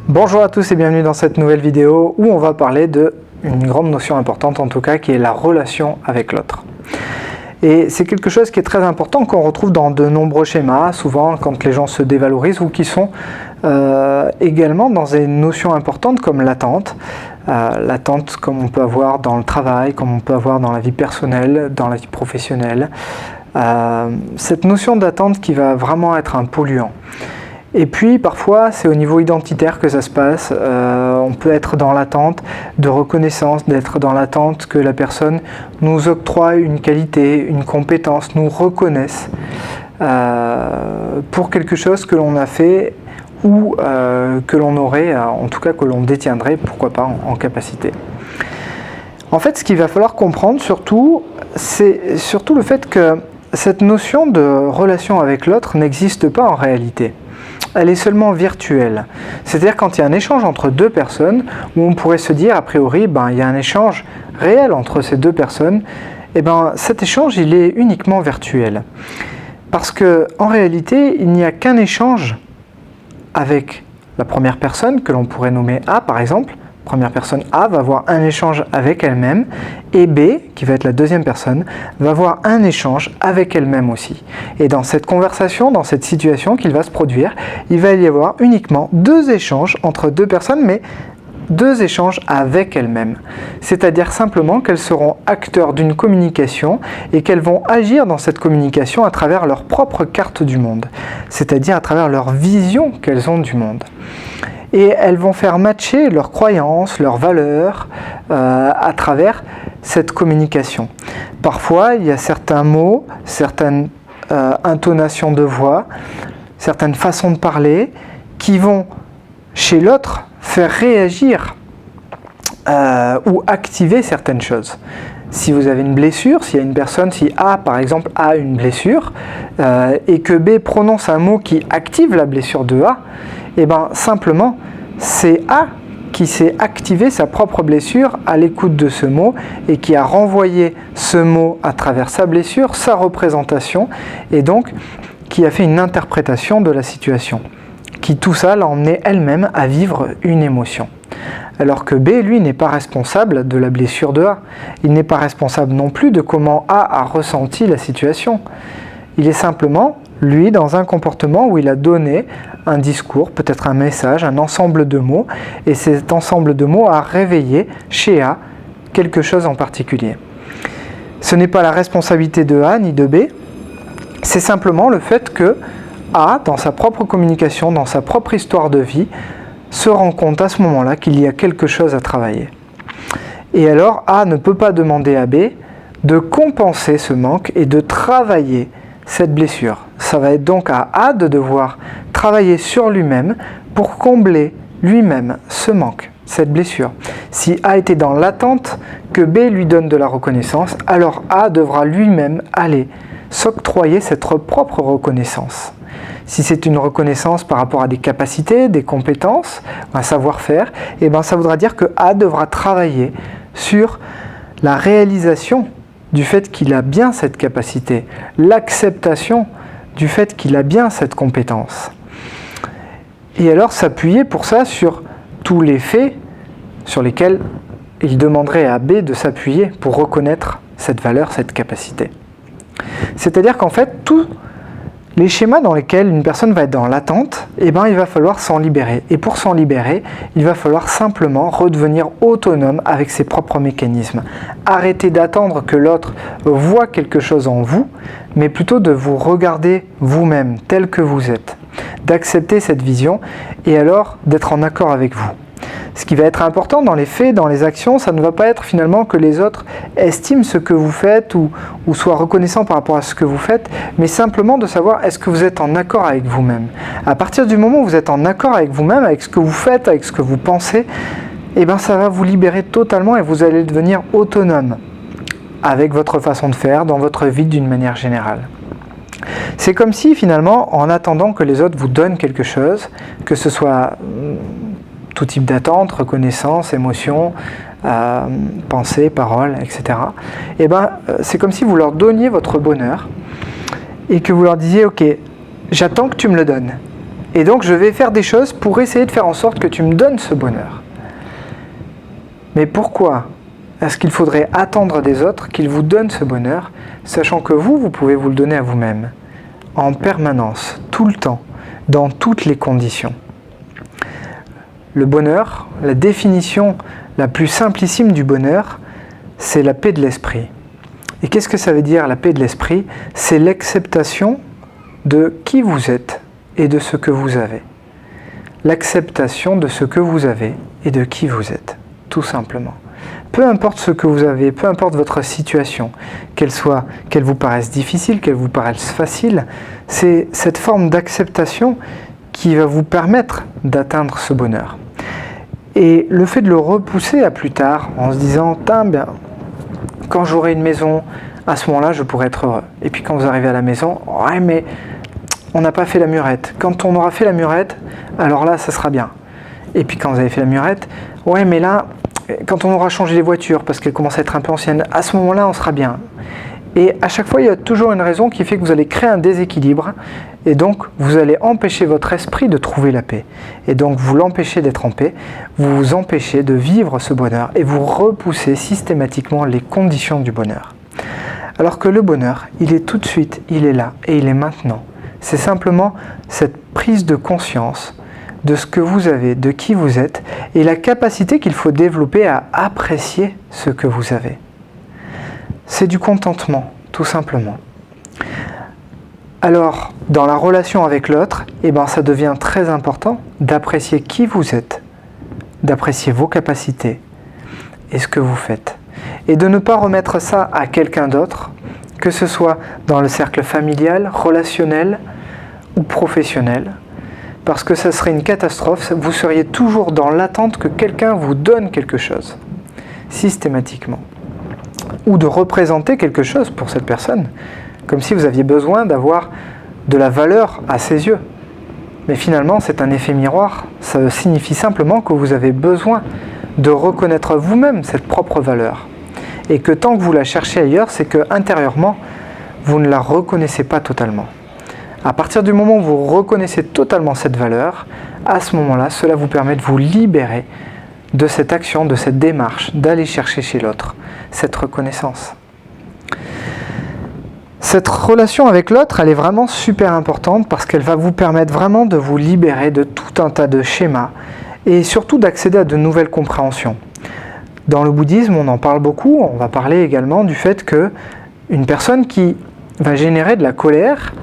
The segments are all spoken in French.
Bonjour à tous et bienvenue dans cette nouvelle vidéo où on va parler d'une grande notion importante en tout cas qui est la relation avec l'autre. Et c'est quelque chose qui est très important qu'on retrouve dans de nombreux schémas, souvent quand les gens se dévalorisent ou qui sont également dans des notions importantes comme l'attente. L'attente comme on peut avoir dans le travail, comme on peut avoir dans la vie personnelle, dans la vie professionnelle. Cette notion d'attente qui va vraiment être un polluant. Et puis parfois c'est au niveau identitaire que ça se passe, on peut être dans l'attente de reconnaissance, d'être dans l'attente que la personne nous octroie une qualité, une compétence, nous reconnaisse pour quelque chose que l'on a fait ou que l'on aurait, en tout cas que l'on détiendrait, pourquoi pas, en capacité. En fait ce qu'il va falloir comprendre surtout, c'est surtout le fait que cette notion de relation avec l'autre n'existe pas en réalité. Elle est seulement virtuelle. C'est-à-dire quand il y a un échange entre deux personnes, où on pourrait se dire, a priori, il y a un échange réel entre ces deux personnes, et cet échange, il est uniquement virtuel. Parce qu'en réalité, il n'y a qu'un échange avec la première personne, que l'on pourrait nommer A par exemple. Première personne A va avoir un échange avec elle-même et B, qui va être la deuxième personne, va avoir un échange avec elle-même aussi. Et dans cette conversation, dans cette situation qu'il va se produire, il va y avoir uniquement deux échanges entre deux personnes, mais deux échanges avec elles-mêmes. C'est-à-dire simplement qu'elles seront acteurs d'une communication et qu'elles vont agir dans cette communication à travers leur propre carte du monde, c'est-à-dire à travers leur vision qu'elles ont du monde. Et elles vont faire matcher leurs croyances, leurs valeurs à travers cette communication. Parfois, il y a certains mots, certaines intonations de voix, certaines façons de parler qui vont, chez l'autre, faire réagir ou activer certaines choses. Si vous avez une blessure, s'il y a une personne, si A par exemple a une blessure et que B prononce un mot qui active la blessure de A, et simplement c'est A qui s'est activé sa propre blessure à l'écoute de ce mot et qui a renvoyé ce mot à travers sa blessure, sa représentation et donc qui a fait une interprétation de la situation, qui tout ça l'a emmené elle-même à vivre une émotion. Alors que B, lui, n'est pas responsable de la blessure de A. Il n'est pas responsable non plus de comment A a ressenti la situation. Il est simplement, lui, dans un comportement où il a donné un discours, peut-être un message, un ensemble de mots, et cet ensemble de mots a réveillé chez A quelque chose en particulier. Ce n'est pas la responsabilité de A ni de B, c'est simplement le fait que A, dans sa propre communication, dans sa propre histoire de vie, se rend compte à ce moment-là qu'il y a quelque chose à travailler. Et alors A ne peut pas demander à B de compenser ce manque et de travailler cette blessure. Ça va être donc à A de devoir travailler sur lui-même pour combler lui-même ce manque, cette blessure. Si A était dans l'attente que B lui donne de la reconnaissance, alors A devra lui-même aller s'octroyer cette propre reconnaissance. Si c'est une reconnaissance par rapport à des capacités, des compétences, un savoir-faire, ça voudra dire que A devra travailler sur la réalisation du fait qu'il a bien cette capacité, l'acceptation du fait qu'il a bien cette compétence. Et alors s'appuyer pour ça sur tous les faits sur lesquels il demanderait à B de s'appuyer pour reconnaître cette valeur, cette capacité. C'est-à-dire qu'en fait, tous les schémas dans lesquels une personne va être dans l'attente, il va falloir s'en libérer. Et pour s'en libérer, il va falloir simplement redevenir autonome avec ses propres mécanismes. Arrêter d'attendre que l'autre voit quelque chose en vous, mais plutôt de vous regarder vous-même tel que vous êtes. D'accepter cette vision et alors d'être en accord avec vous. Ce qui va être important dans les faits, dans les actions, ça ne va pas être finalement que les autres estiment ce que vous faites ou soient reconnaissants par rapport à ce que vous faites, mais simplement de savoir est-ce que vous êtes en accord avec vous-même. À partir du moment où vous êtes en accord avec vous-même, avec ce que vous faites, avec ce que vous pensez, ça va vous libérer totalement et vous allez devenir autonome avec votre façon de faire, dans votre vie d'une manière générale. C'est comme si finalement, en attendant que les autres vous donnent quelque chose, que ce soit tout type d'attente, reconnaissance, émotion, pensée, parole, etc. C'est comme si vous leur donniez votre bonheur et que vous leur disiez « Ok, j'attends que tu me le donnes. Et donc je vais faire des choses pour essayer de faire en sorte que tu me donnes ce bonheur. Mais pourquoi est-ce qu'il faudrait attendre des autres qu'ils vous donnent ce bonheur, sachant que vous pouvez vous le donner à vous-même, en permanence, tout le temps, dans toutes les conditions. Le bonheur, la définition la plus simplissime du bonheur, c'est la paix de l'esprit. Et qu'est-ce que ça veut dire la paix de l'esprit? C'est l'acceptation de qui vous êtes et de ce que vous avez. L'acceptation de ce que vous avez et de qui vous êtes, tout simplement. Peu importe ce que vous avez, peu importe votre situation, qu'elle vous paraisse difficile, qu'elle vous paraisse facile, c'est cette forme d'acceptation qui va vous permettre d'atteindre ce bonheur. Et le fait de le repousser à plus tard, en se disant « quand j'aurai une maison, à ce moment-là, je pourrai être heureux. » Et puis quand vous arrivez à la maison, « ouais, mais on n'a pas fait la murette. Quand on aura fait la murette, alors là, ça sera bien. » Et puis quand vous avez fait la murette, « ouais, mais là, quand on aura changé les voitures, parce qu'elles commencent à être un peu anciennes, à ce moment-là, on sera bien. » Et à chaque fois, il y a toujours une raison qui fait que vous allez créer un déséquilibre, et donc vous allez empêcher votre esprit de trouver la paix. Et donc vous l'empêchez d'être en paix, vous vous empêchez de vivre ce bonheur, et vous repoussez systématiquement les conditions du bonheur. Alors que le bonheur, il est tout de suite, il est là, et il est maintenant. C'est simplement cette prise de conscience de ce que vous avez, de qui vous êtes, et la capacité qu'il faut développer à apprécier ce que vous avez. C'est du contentement, tout simplement. Alors, dans la relation avec l'autre, ça devient très important d'apprécier qui vous êtes, d'apprécier vos capacités et ce que vous faites. Et de ne pas remettre ça à quelqu'un d'autre, que ce soit dans le cercle familial, relationnel ou professionnel, parce que ça serait une catastrophe, vous seriez toujours dans l'attente que quelqu'un vous donne quelque chose, systématiquement. Ou de représenter quelque chose pour cette personne, comme si vous aviez besoin d'avoir de la valeur à ses yeux. Mais finalement, c'est un effet miroir. Ça signifie simplement que vous avez besoin de reconnaître vous-même cette propre valeur. Et que tant que vous la cherchez ailleurs, c'est que intérieurement, vous ne la reconnaissez pas totalement. À partir du moment où vous reconnaissez totalement cette valeur, à ce moment-là, cela vous permet de vous libérer de cette action, de cette démarche, d'aller chercher chez l'autre cette reconnaissance. Cette relation avec l'autre, elle est vraiment super importante parce qu'elle va vous permettre vraiment de vous libérer de tout un tas de schémas et surtout d'accéder à de nouvelles compréhensions. Dans le bouddhisme, on en parle beaucoup, on va parler également du fait qu'une personne qui va générer de la colère,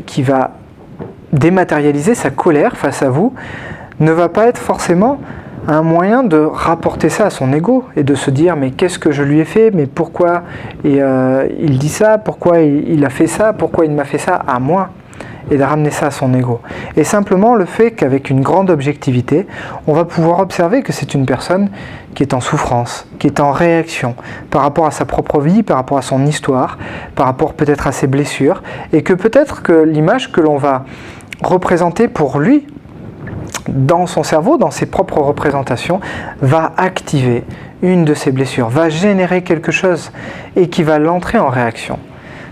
qui va dématérialiser sa colère face à vous, ne va pas être forcément un moyen de rapporter ça à son ego et de se dire mais qu'est-ce que je lui ai fait, mais pourquoi il dit ça, pourquoi il a fait ça, pourquoi il m'a fait ça à moi, et de ramener ça à son ego. Et simplement le fait qu'avec une grande objectivité, on va pouvoir observer que c'est une personne qui est en souffrance, qui est en réaction par rapport à sa propre vie, par rapport à son histoire, par rapport peut-être à ses blessures, et que peut-être que l'image que l'on va représenter pour lui, dans son cerveau, dans ses propres représentations, va activer une de ses blessures, va générer quelque chose et qui va l'entrer en réaction.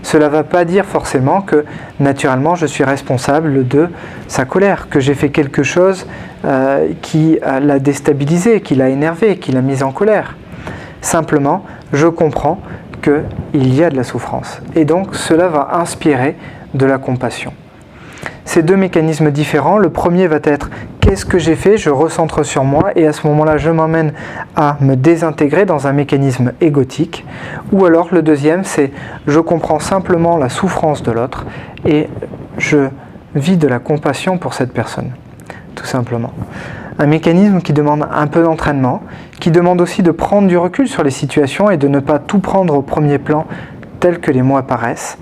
Cela ne va pas dire forcément que naturellement je suis responsable de sa colère, que j'ai fait quelque chose qui l'a déstabilisé, qui l'a énervé, qui l'a mis en colère. Simplement, je comprends qu'il y a de la souffrance et donc cela va inspirer de la compassion. Ces deux mécanismes différents, le premier va être qu'est-ce que j'ai fait, je recentre sur moi et à ce moment-là je m'emmène à me désintégrer dans un mécanisme égotique, ou alors le deuxième c'est je comprends simplement la souffrance de l'autre et je vis de la compassion pour cette personne, tout simplement. Un mécanisme qui demande un peu d'entraînement, qui demande aussi de prendre du recul sur les situations et de ne pas tout prendre au premier plan tel que les mots apparaissent.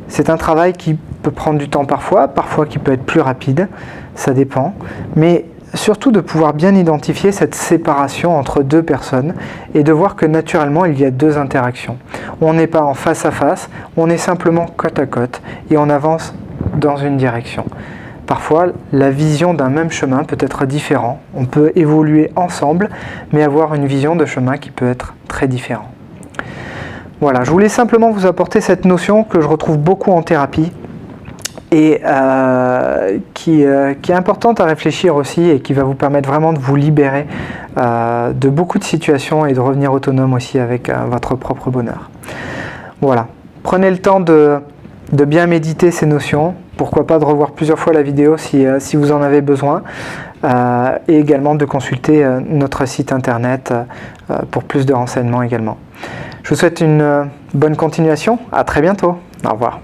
C'est un travail qui peut prendre du temps parfois qui peut être plus rapide, ça dépend, mais surtout de pouvoir bien identifier cette séparation entre deux personnes et de voir que naturellement il y a deux interactions. On n'est pas en face à face, on est simplement côte à côte et on avance dans une direction. Parfois, la vision d'un même chemin peut être différente, on peut évoluer ensemble, mais avoir une vision de chemin qui peut être très différente. Voilà, je voulais simplement vous apporter cette notion que je retrouve beaucoup en thérapie, et qui est importante à réfléchir aussi et qui va vous permettre vraiment de vous libérer de beaucoup de situations et de revenir autonome aussi avec votre propre bonheur. Voilà, prenez le temps de bien méditer ces notions, pourquoi pas de revoir plusieurs fois la vidéo si vous en avez besoin, et également de consulter notre site internet pour plus de renseignements également. Je vous souhaite une bonne continuation, à très bientôt, au revoir.